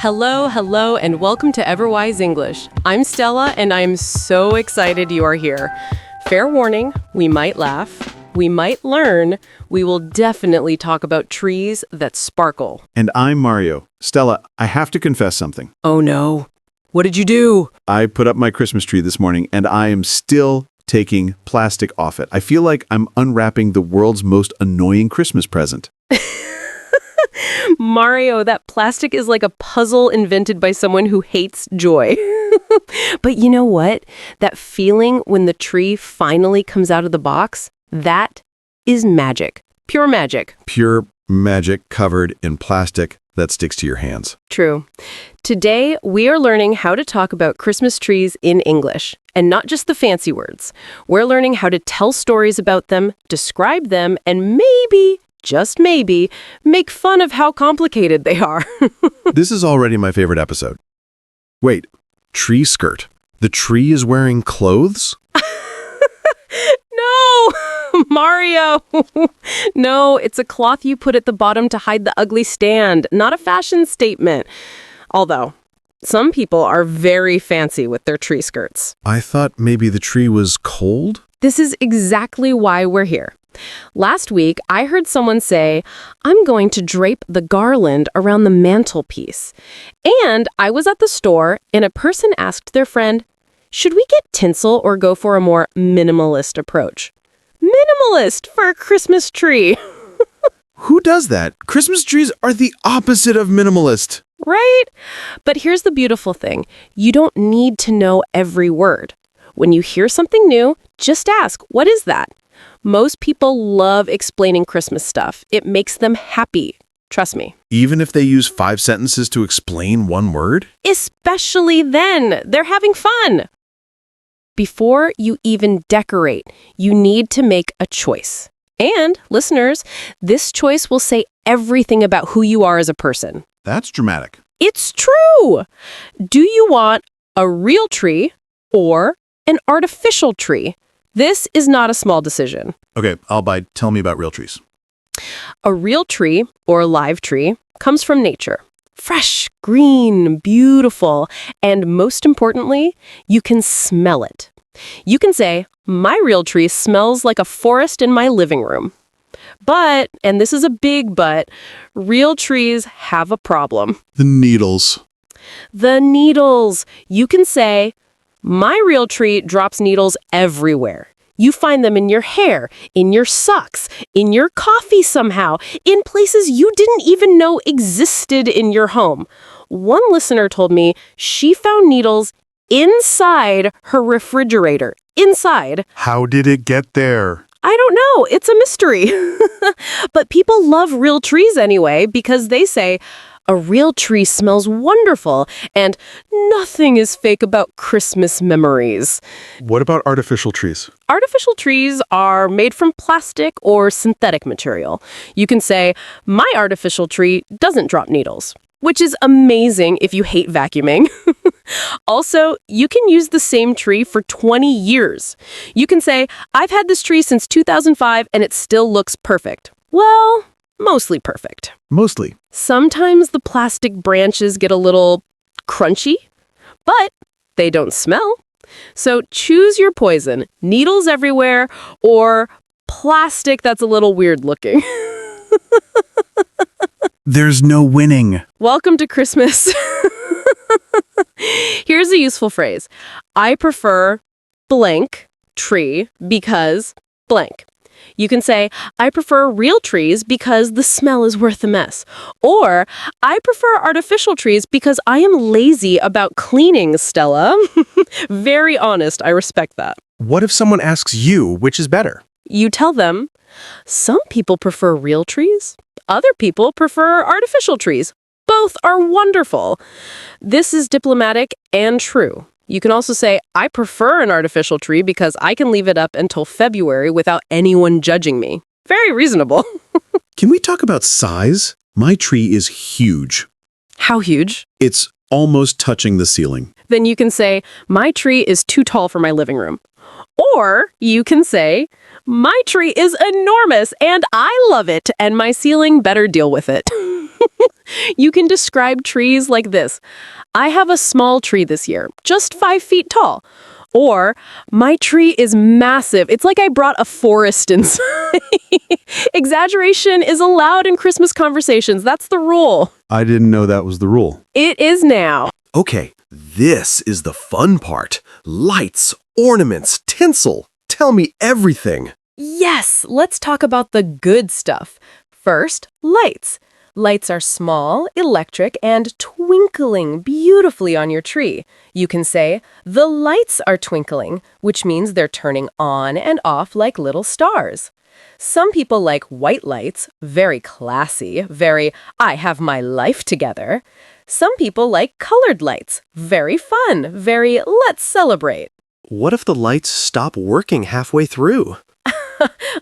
Hello, hello, and welcome to Everwise English. I'm Stella, and I'm so excited you are here. Fair warning, we might laugh, we might learn, we will definitely talk about trees that sparkle. And I'm Mario. Stella, I have to confess something. Oh no, what did you do? I put up my Christmas tree this morning, and I am still taking plastic off it. I feel like I'm unwrapping the world's most annoying Christmas present. Mario, that plastic is like a puzzle invented by someone who hates joy. But you know what? That feeling when the tree finally comes out of the box, that is magic. Pure magic. Pure magic covered in plastic that sticks to your hands. True. Today, we are learning how to talk about Christmas trees in English, and not just the fancy words. We're learning how to tell stories about them, describe them, and maybe, just maybe, make fun of how complicated they are. This is already my favorite episode. Wait, tree skirt. The tree is wearing clothes? No! Mario! No, it's a cloth you put at the bottom to hide the ugly stand, not a fashion statement. Although, some people are very fancy with their tree skirts. I thought maybe the tree was cold? This is exactly why we're here. Last week, I heard someone say, I'm going to drape the garland around the mantelpiece. And I was at the store, and a person asked their friend, should we get tinsel or go for a more minimalist approach? Minimalist for a Christmas tree. Who does that? Christmas trees are the opposite of minimalist. Right? But here's the beautiful thing. You don't need to know every word. When you hear something new, just ask, what is that? Most people love explaining Christmas stuff. It makes them happy. Trust me. Even if they use 5 sentences to explain one word? Especially then. They're having fun. Before you even decorate, you need to make a choice. And, listeners, this choice will say everything about who you are as a person. That's dramatic. It's true! Do you want a real tree or an artificial tree? This is not a small decision. Okay, I'll buy. Tell me about real trees. A real tree, or a live tree, comes from nature. Fresh, green, beautiful, and most importantly, you can smell it. You can say, my real tree smells like a forest in my living room. But, and this is a big but, real trees have a problem. The needles. The needles. You can say, my real tree drops needles everywhere. You find them in your hair, in your socks, in your coffee somehow, in places you didn't even know existed in your home. One listener told me she found needles inside her refrigerator. Inside. How did it get there? I don't know. It's a mystery. But people love real trees anyway because they say, a real tree smells wonderful, and nothing is fake about Christmas memories. What about artificial trees? Artificial trees are made from plastic or synthetic material. You can say, my artificial tree doesn't drop needles, which is amazing if you hate vacuuming. Also, you can use the same tree for 20 years. You can say, I've had this tree since 2005 and it still looks perfect. Well, mostly perfect. Mostly. Sometimes the plastic branches get a little crunchy, but they don't smell. So choose your poison, needles everywhere or plastic that's a little weird looking. There's no winning. Welcome to Christmas. Here's a useful phrase. I prefer blank tree because blank. You can say, I prefer real trees because the smell is worth the mess. Or, I prefer artificial trees because I am lazy about cleaning, Stella. Very honest, I respect that. What if someone asks you which is better? You tell them, some people prefer real trees. Other people prefer artificial trees. Both are wonderful. This is diplomatic and true. You can also say, I prefer an artificial tree because I can leave it up until February without anyone judging me. Very reasonable. Can we talk about size? My tree is huge. How huge? It's almost touching the ceiling. Then you can say, my tree is too tall for my living room. Or you can say, my tree is enormous and I love it and my ceiling better deal with it. You can describe trees like this. I have a small tree this year, just 5 feet tall. Or, my tree is massive. It's like I brought a forest inside. Exaggeration is allowed in Christmas conversations. That's the rule. I didn't know that was the rule. It is now. Okay, this is the fun part. Lights, ornaments, tinsel. Tell me everything. Yes, let's talk about the good stuff. First, lights. Lights are small, electric, and twinkling beautifully on your tree. You can say, the lights are twinkling, which means they're turning on and off like little stars. Some people like white lights, very classy, very, I have my life together. Some people like colored lights, very fun, very, let's celebrate. What if the lights stop working halfway through?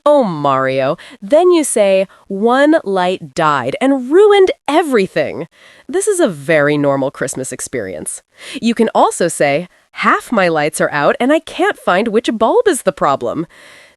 Oh, Mario, then you say, one light died and ruined everything. This is a very normal Christmas experience. You can also say, half my lights are out and I can't find which bulb is the problem.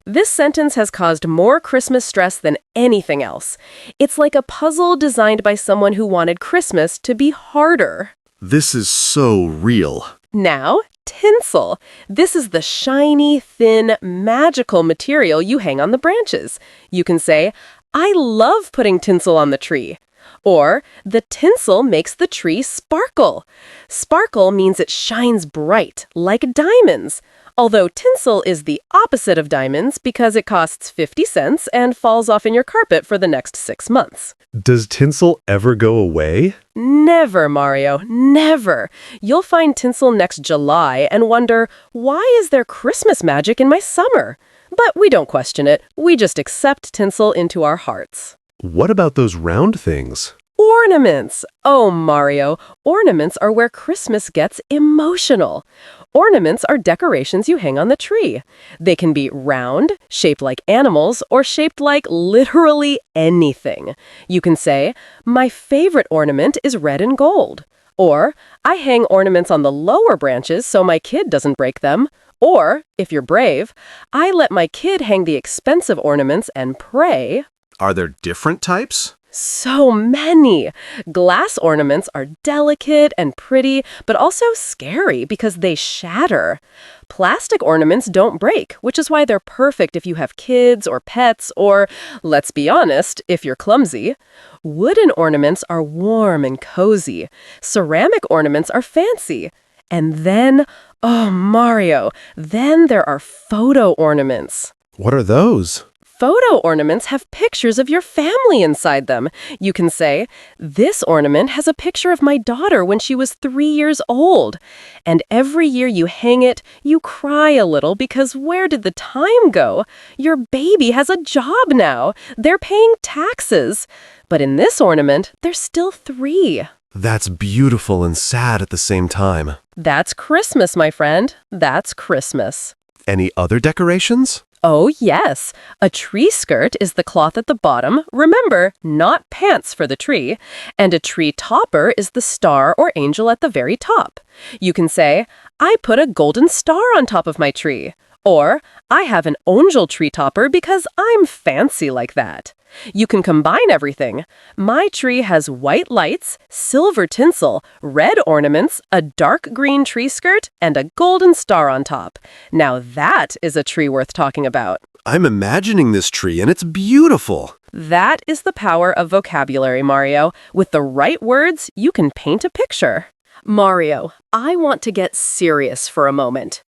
This sentence has caused more Christmas stress than anything else. It's like a puzzle designed by someone who wanted Christmas to be harder. This is so real. Now, tinsel. This is the shiny, thin, magical material you hang on the branches. You can say, I love putting tinsel on the tree. Or, the tinsel makes the tree sparkle. Sparkle means it shines bright, like diamonds. Although tinsel is the opposite of diamonds because it costs 50 cents and falls off in your carpet for the next 6 months. Does tinsel ever go away? Never, Mario, never. You'll find tinsel next July and wonder, why is there Christmas magic in my summer? But we don't question it. We just accept tinsel into our hearts. What about those round things? Ornaments! Oh, Mario, ornaments are where Christmas gets emotional. Ornaments are decorations you hang on the tree. They can be round, shaped like animals, or shaped like literally anything. You can say, my favorite ornament is red and gold. Or, I hang ornaments on the lower branches so my kid doesn't break them. Or, if you're brave, I let my kid hang the expensive ornaments and pray. Are there different types? So many! Glass ornaments are delicate and pretty, but also scary because they shatter. Plastic ornaments don't break, which is why they're perfect if you have kids or pets or, let's be honest, if you're clumsy. Wooden ornaments are warm and cozy. Ceramic ornaments are fancy. And then, oh, Mario, then there are photo ornaments. What are those? Photo ornaments have pictures of your family inside them. You can say, this ornament has a picture of my daughter when she was 3 years old. And every year you hang it, you cry a little because where did the time go? Your baby has a job now. They're paying taxes. But in this ornament, there's still 3. That's beautiful and sad at the same time. That's Christmas, my friend. That's Christmas. Any other decorations? Oh, yes. A tree skirt is the cloth at the bottom, remember, not pants for the tree, and a tree topper is the star or angel at the very top. You can say, I put a golden star on top of my tree, or I have an angel tree topper because I'm fancy like that. You can combine everything. My tree has white lights, silver tinsel, red ornaments, a dark green tree skirt, and a golden star on top. Now that is a tree worth talking about. I'm imagining this tree and it's beautiful. That is the power of vocabulary, Mario. With the right words, you can paint a picture. Mario, I want to get serious for a moment.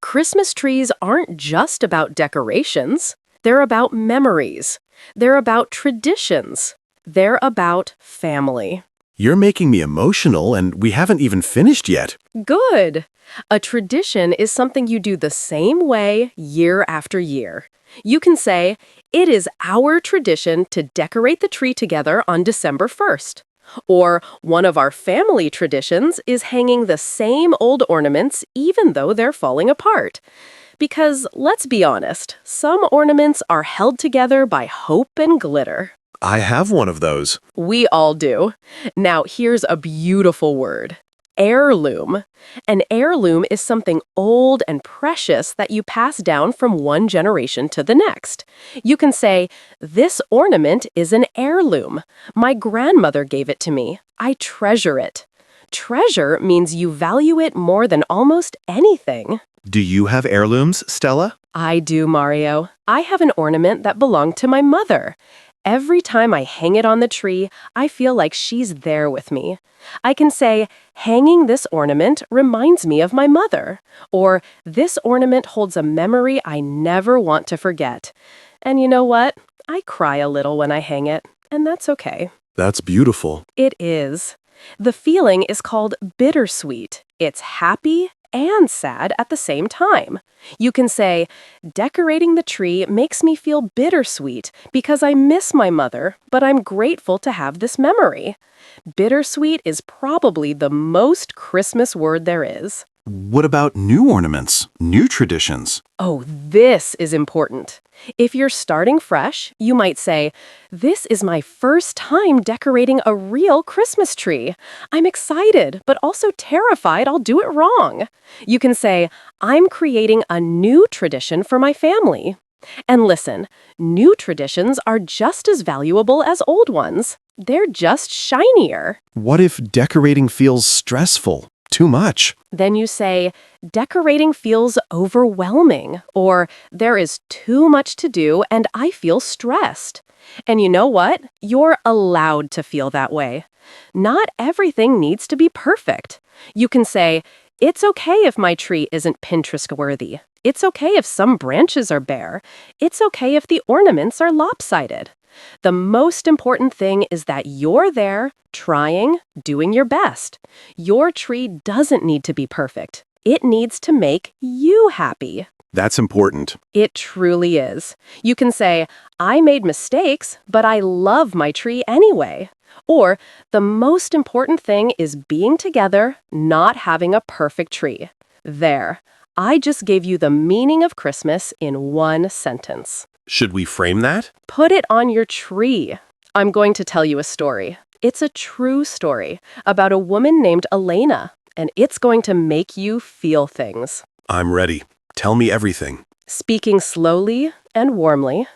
Christmas trees aren't just about decorations. They're about memories. They're about traditions. They're about family. You're making me emotional and we haven't even finished yet. Good. A tradition is something you do the same way year after year. You can say, it is our tradition to decorate the tree together on December 1st. Or one of our family traditions is hanging the same old ornaments even though they're falling apart. Because, let's be honest, some ornaments are held together by hope and glitter. I have one of those. We all do. Now, here's a beautiful word. heirloom. An heirloom is something old and precious that you pass down from one generation to the next. You can say, "This ornament is an heirloom. My grandmother gave it to me. I treasure it." Treasure means you value it more than almost anything. Do you have heirlooms, Stella? I do, Mario. I have an ornament that belonged to my mother. Every time I hang it on the tree, I feel like she's there with me. I can say, "Hanging this ornament reminds me of my mother," or "This ornament holds a memory I never want to forget." And you know what? I cry a little when I hang it, and that's okay. That's beautiful. It is. The feeling is called bittersweet. It's happy and sad at the same time. You can say, "Decorating the tree makes me feel bittersweet because I miss my mother, but I'm grateful to have this memory." Bittersweet is probably the most Christmas word there is. What about new ornaments, new traditions? Oh, this is important. If you're starting fresh, you might say, "This is my first time decorating a real Christmas tree. I'm excited, but also terrified I'll do it wrong." You can say, "I'm creating a new tradition for my family." And listen, new traditions are just as valuable as old ones. They're just shinier. What if decorating feels stressful? Too much? Then you say, "Decorating feels overwhelming," or "There is too much to do and I feel stressed." And you know what? You're allowed to feel that way. Not everything needs to be perfect. You can say, "It's okay if my tree isn't Pinterest-worthy. It's okay if some branches are bare. It's okay if the ornaments are lopsided." The most important thing is that you're there, trying, doing your best. Your tree doesn't need to be perfect. It needs to make you happy. That's important. It truly is. You can say, "I made mistakes, but I love my tree anyway." Or, "The most important thing is being together, not having a perfect tree." There. I just gave you the meaning of Christmas in one sentence. Should we frame that? Put it on your tree. I'm going to tell you a story. It's a true story about a woman named Elena, and it's going to make you feel things. I'm ready. Tell me everything. Speaking slowly and warmly,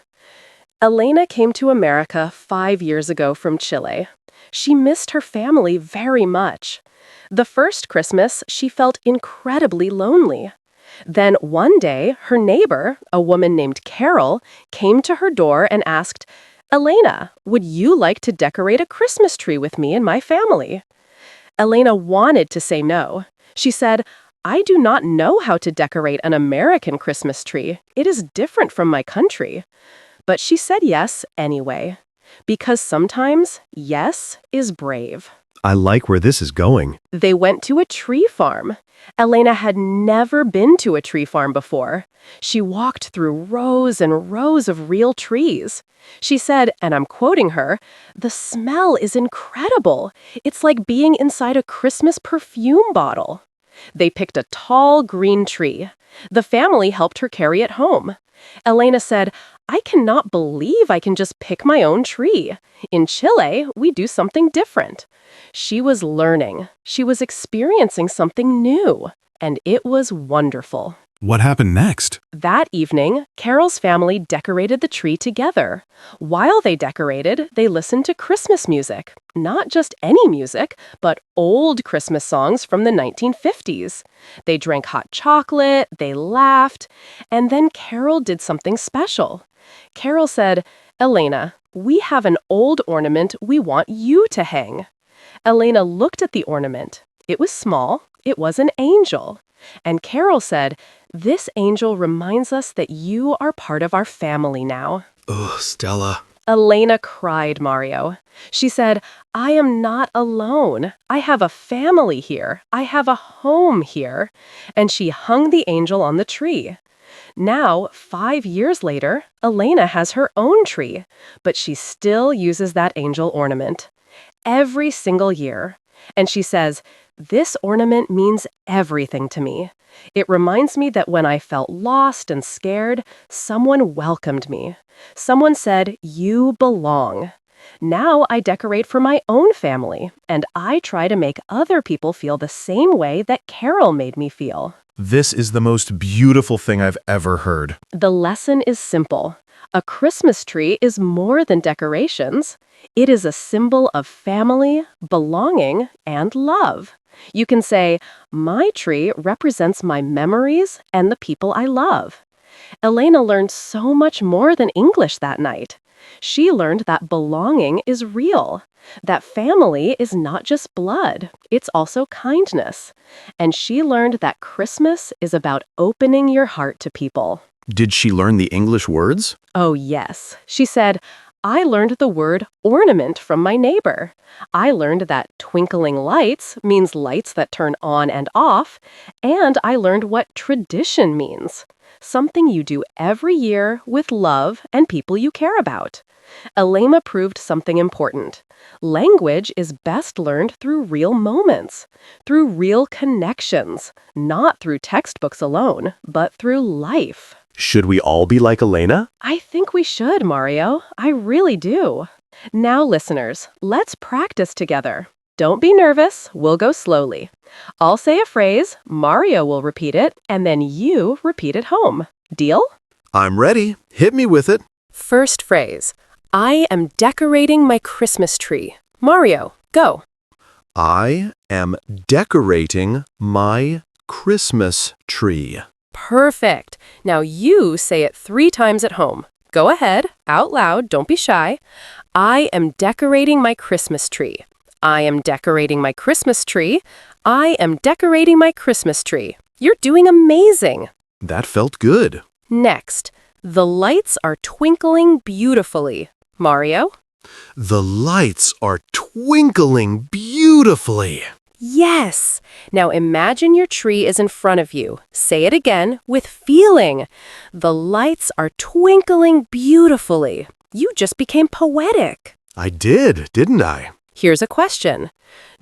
Elena came to America 5 years ago from Chile. She missed her family very much. The first Christmas, she felt incredibly lonely. Then one day, her neighbor, a woman named Carol, came to her door and asked, "Elena, would you like to decorate a Christmas tree with me and my family?" Elena wanted to say no. She said, "I do not know how to decorate an American Christmas tree. It is different from my country." But she said yes anyway. Because sometimes, yes is brave. I like where this is going. They went to a tree farm. Elena had never been to a tree farm before. She walked through rows and rows of real trees. She said, and I'm quoting her, "The smell is incredible. It's like being inside a Christmas perfume bottle." They picked a tall green tree. The family helped her carry it home. Elena said, "I cannot believe I can just pick my own tree. In Chile, we do something different." She was learning. She was experiencing something new. And it was wonderful. What happened next? That evening, Carol's family decorated the tree together. While they decorated, they listened to Christmas music. Not just any music, but old Christmas songs from the 1950s. They drank hot chocolate, they laughed, and then Carol did something special. Carol said, "Elena, we have an old ornament we want you to hang." Elena looked at the ornament. It was small. It was an angel. And Carol said, "This angel reminds us that you are part of our family now." Oh, Stella. Elena cried, Mario. She said, "I am not alone. I have a family here. I have a home here." And she hung the angel on the tree. Now, 5 years later, Elena has her own tree, but she still uses that angel ornament. Every single year. And she says, "This ornament means everything to me. It reminds me that when I felt lost and scared, someone welcomed me. Someone said, 'You belong.' Now I decorate for my own family, and I try to make other people feel the same way that Carol made me feel. This is the most beautiful thing I've ever heard. The lesson is simple. A Christmas tree is more than decorations. It is a symbol of family, belonging, and love. You can say, my tree represents my memories and the people I love. Elena learned so much more than English that night. She learned that belonging is real, that family is not just blood, it's also kindness. And she learned that Christmas is about opening your heart to people. Did she learn the English words? Oh, yes. She said, I learned the word ornament from my neighbor. I learned that twinkling lights means lights that turn on and off, and I learned what tradition means. Something you do every year with love and people you care about. Elena proved something important. Language is best learned through real moments, through real connections, not through textbooks alone, but through life. Should we all be like Elena? I think we should, Mario. I really do. Now, listeners, let's practice together. Don't be nervous, we'll go slowly. I'll say a phrase, Mario will repeat it, and then you repeat it home. Deal? I'm ready. Hit me with it. First phrase, I am decorating my Christmas tree. Mario, go. I am decorating my Christmas tree. Perfect. Now you say it 3 times at home. Go ahead, out loud, don't be shy. I am decorating my Christmas tree. I am decorating my Christmas tree. I am decorating my Christmas tree. You're doing amazing. That felt good. Next, the lights are twinkling beautifully. Mario? The lights are twinkling beautifully. Yes. Now imagine your tree is in front of you. Say it again with feeling. The lights are twinkling beautifully. You just became poetic. I did, didn't I? Here's a question.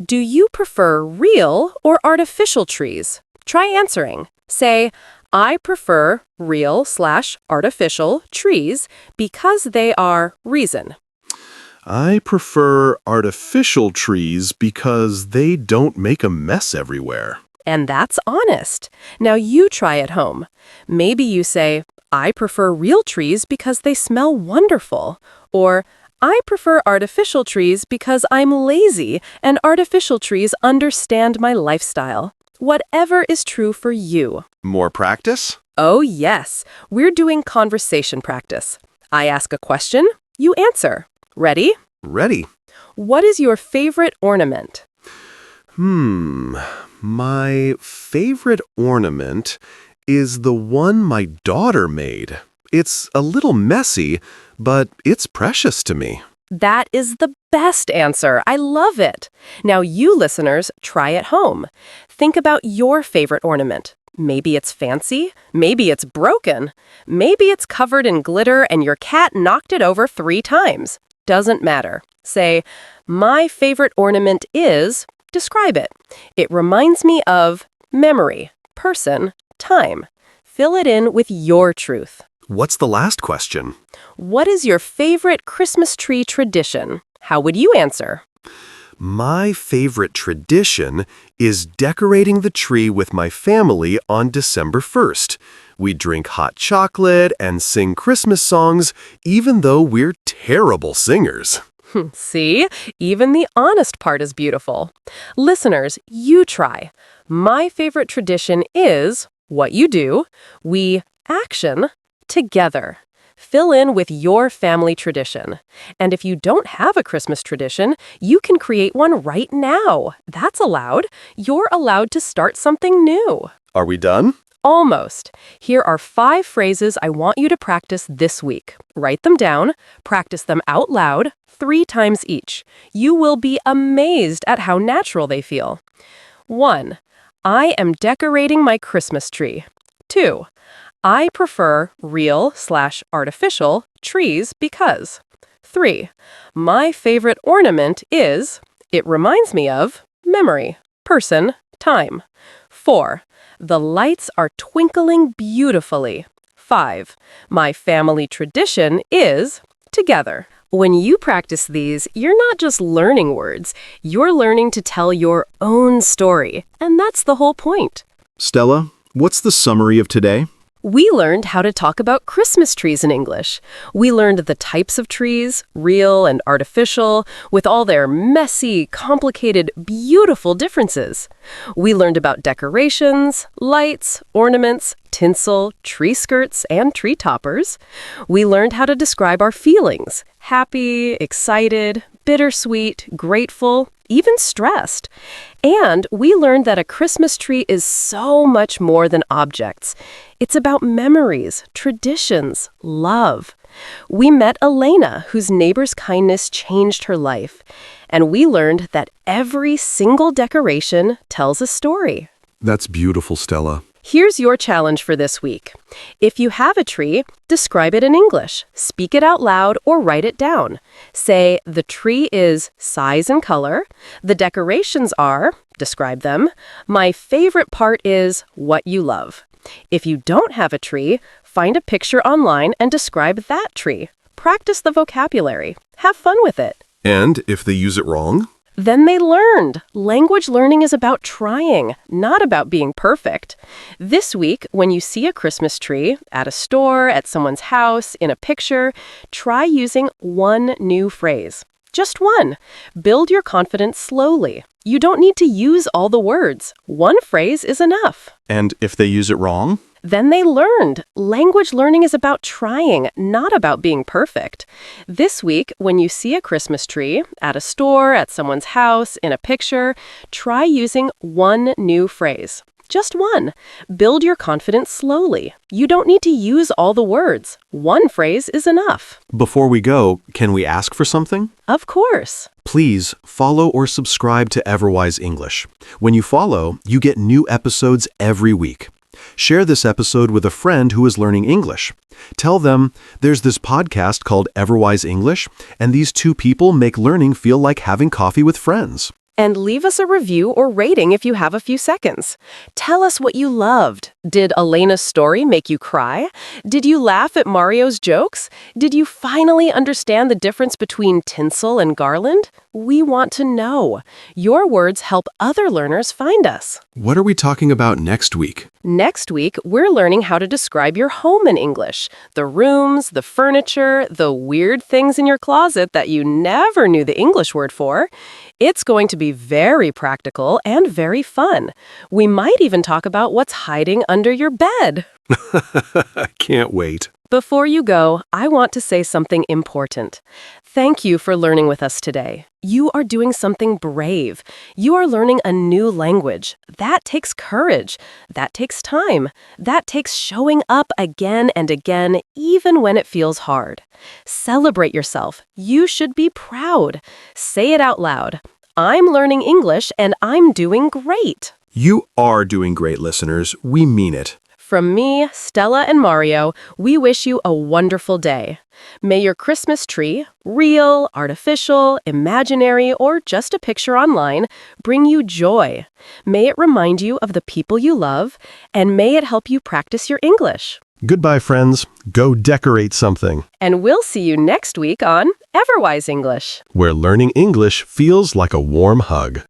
Do you prefer real or artificial trees? Try answering. Say, I prefer real/artificial trees because they are reason. I prefer artificial trees because they don't make a mess everywhere. And that's honest. Now you try at home. Maybe you say, I prefer real trees because they smell wonderful. Or, I prefer artificial trees because I'm lazy and artificial trees understand my lifestyle. Whatever is true for you. More practice? Oh, yes. We're doing conversation practice. I ask a question, you answer. Ready? Ready. What is your favorite ornament? My favorite ornament is the one my daughter made. It's a little messy, but it's precious to me. That is the best answer. I love it. Now you listeners, try at home. Think about your favorite ornament. Maybe it's fancy. Maybe it's broken. Maybe it's covered in glitter and your cat knocked it over 3 times. Doesn't matter. Say, my favorite ornament is, describe it. It reminds me of memory, person, time. Fill it in with your truth. What's the last question? What is your favorite Christmas tree tradition? How would you answer? My favorite tradition is decorating the tree with my family on December 1st. We drink hot chocolate and sing Christmas songs, even though we're terrible singers. See? Even the honest part is beautiful. Listeners, you try. My favorite tradition is what you do, we action together. Fill in with your family tradition. And if you don't have a Christmas tradition, you can create one right now. That's allowed. You're allowed to start something new. Are we done? Almost. Here are 5 phrases I want you to practice this week. Write them down, practice them out loud, 3 times each. You will be amazed at how natural they feel. 1. I am decorating my Christmas tree. 2. I prefer real/artificial trees because. 3. My favorite ornament is, it reminds me of, memory, person, time. 4. The lights are twinkling beautifully. 5. My family tradition is, together. When you practice these, you're not just learning words, you're learning to tell your own story. And that's the whole point. Stella, what's the summary of today? We learned how to talk about Christmas trees in English. We learned the types of trees, real and artificial, with all their messy, complicated, beautiful differences. We learned about decorations, lights, ornaments, tinsel, tree skirts, and tree toppers. We learned how to describe our feelings: happy, excited, bittersweet, grateful, even stressed. And we learned that a Christmas tree is so much more than objects. It's about memories, traditions, love. We met Elena, whose neighbor's kindness changed her life. And we learned that every single decoration tells a story. That's beautiful, Stella. Here's your challenge for this week. If you have a tree, describe it in English. Speak it out loud or write it down. Say, the tree is size and color. The decorations are, describe them. My favorite part is what you love. If you don't have a tree, find a picture online and describe that tree. Practice the vocabulary. Have fun with it. And if they use it wrong? Then they learned. Language learning is about trying, not about being perfect. This week, when you see a Christmas tree, at a store, at someone's house, in a picture, try using one new phrase. Just one. Build your confidence slowly. You don't need to use all the words. One phrase is enough. And if they use it wrong? Then they learned. Language learning is about trying, not about being perfect. This week, when you see a Christmas tree, at a store, at someone's house, in a picture, try using one new phrase. Just one. Build your confidence slowly. You don't need to use all the words. One phrase is enough. Before we go, can we ask for something? Of course. Please follow or subscribe to Everwise English. When you follow, you get new episodes every week. Share this episode with a friend who is learning English. Tell them there's this podcast called Everwise English, and these two people make learning feel like having coffee with friends. And leave us a review or rating if you have a few seconds. Tell us what you loved. Did Elena's story make you cry? Did you laugh at Mario's jokes? Did you finally understand the difference between tinsel and garland? We want to know. Your words help other learners find us. What are we talking about next week? Next week, we're learning how to describe your home in English. The rooms, the furniture, the weird things in your closet that you never knew the English word for. It's going to be very practical and very fun. We might even talk about what's hiding under your bed. I can't wait. Before you go, I want to say something important. Thank you for learning with us today. You are doing something brave. You are learning a new language. That takes courage. That takes time. That takes showing up again and again, even when it feels hard. Celebrate yourself. You should be proud. Say it out loud. I'm learning English and I'm doing great. You are doing great, listeners. We mean it. From me, Stella, and Mario, we wish you a wonderful day. May your Christmas tree, real, artificial, imaginary, or just a picture online, bring you joy. May it remind you of the people you love, and may it help you practice your English. Goodbye, friends. Go decorate something. And we'll see you next week on Everwise English, where learning English feels like a warm hug.